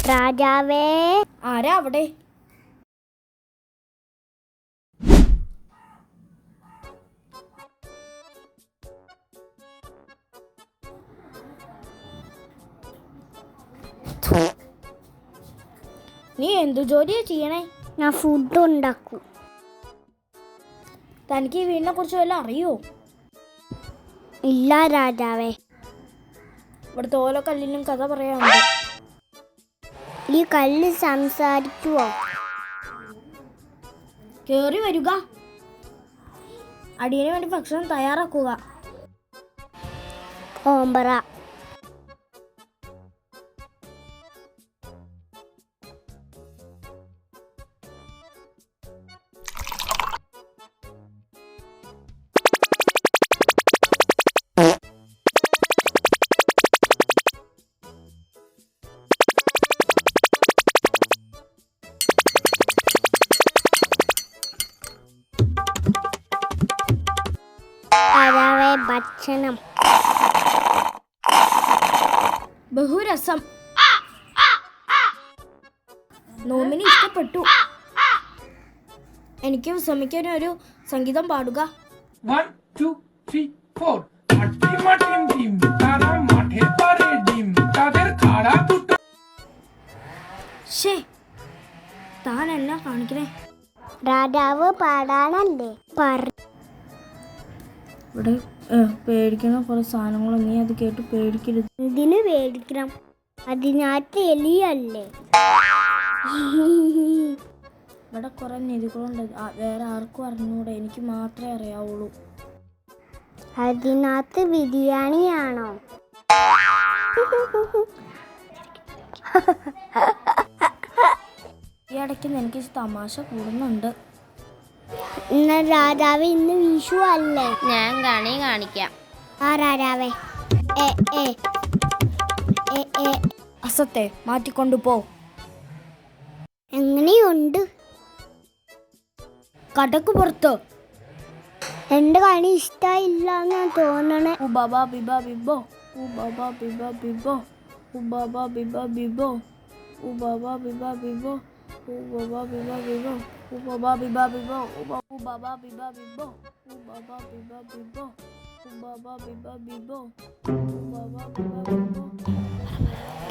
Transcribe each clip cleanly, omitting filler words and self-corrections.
രാജാവേ. ആരാ അവിടെ? നീ എന്തു ജോലിയാ ചെയ്യണേ? ഞാൻ ഫുഡ് ഉണ്ടാക്കും. തനിക്ക് ഈ വീടിനെ കുറിച്ച് വല്ല അറിയോ? ഇല്ല രാജാവേ. ഇവിടുത്തെ ഓരോ കല്ലിനും കഥ പറയാനുണ്ട്. ഈ കല്ല് സംസാരിക്കുവോ? കേറി വരിക. അടിയന് വേണ്ടി ഭക്ഷണം തയ്യാറാക്കുക. ഓമ്പറ. രാജാവേ, ഭക്ഷണം. ബഹുരസം. നോമിനി ഇഷ്ടപ്പെട്ടു. എനിക്ക് ശ്രമിക്കാൻ ഒരു സംഗീതം പാടുക. 1 2 3 4 মাটিম ডিম তারা মাঠে পারে ডিম তাদের খাড়া দুটো. ഷേ, താൻ എന്നാ കാണിക്കണേ? രാജാവ് പാടാനല്ലേ? ഇവിടെ പേടിക്കുന്ന കുറെ സാധനങ്ങളും, നീ അത് കേട്ട് പേടിക്കരുത്. ഇതിന് പേടിക്കണം, അതിനകത്ത് എലിയല്ലേ. ഇവിടെ കുറെ നിധികളുണ്ട്, വേറെ ആർക്കും അറിഞ്ഞൂടെ, എനിക്ക് മാത്രമേ അറിയാവുള്ളൂ. അതിനകത്ത് ബിരിയാണിയാണോ? ഈ ഇടയ്ക്ക് എനിക്ക് തമാശ കൂടുന്നുണ്ട്. ഇന്ന് രാജാവ്, ഇന്ന് വിഷു അല്ലേ? ഞാൻ കണി കാണിക്കാം. ആ രാജാവേ. അസത്തെ മാറ്റിക്കൊണ്ടുപോ. എങ്ങനെയുണ്ട്? കടക്ക് പുറത്ത്. എന്റെ കണി ഇഷ്ടമില്ലാന്ന് തോന്നണേ. ഉബാബാ ബിബാ ബിബോ, ഉബാബാ ബിബാ ബിബോ, ഉബാബാ ബിബാ ബിബോ, ഉബാബാ ബിബാ ബിബോ, ഉബാബാ ബിബാ ബിബോ, ഉബാബാ ബിബാ ബിബോ, ഉബാബാ ബിബാ ബിബോ, ഉബാബാ ബിബാ ബിബോ, ഉബാബാ ബിബാ ബിബോ, ഉബാബാ ബിബാ ബിബോ.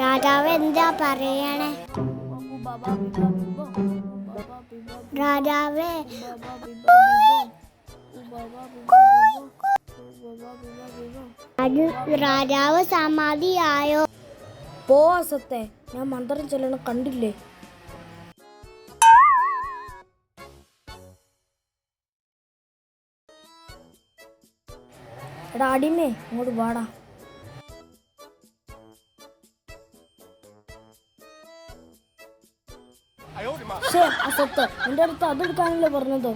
രാജാവ് എന്താ പറയണേ? ഉബാബാ ബിബാ ബിബോ, ഉബാബാ ബിബാ ബിബോ, രാജാവേ. ഉബാബാ ബിബാ ബിബോ, ഉബാബാ ബിബാ ബിബോ, ഉബാബാ ബിബാ ബിബോ. രാജാവ് സമാധിയായോ? പോ അസത്തെ, ഞാൻ മന്ത്രം ചൊല്ലണം കണ്ടില്ലേ? എടാ അടിമേ, ഇങ്ങോട്ട് വാടാ. അസത്ത്, നിന്റെ അടുത്ത് അതെടുക്കാനല്ലേ പറഞ്ഞത്?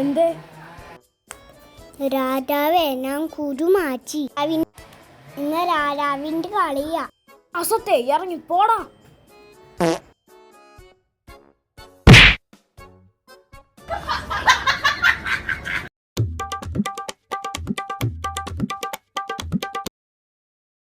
എന്തേ? രാജാവേ, ഞാൻ കുരു മാറ്റി. ഇന്ന് രാജാവിന്റെ കളിയാ. അസത്തെ, ഇറങ്ങി പോടാ.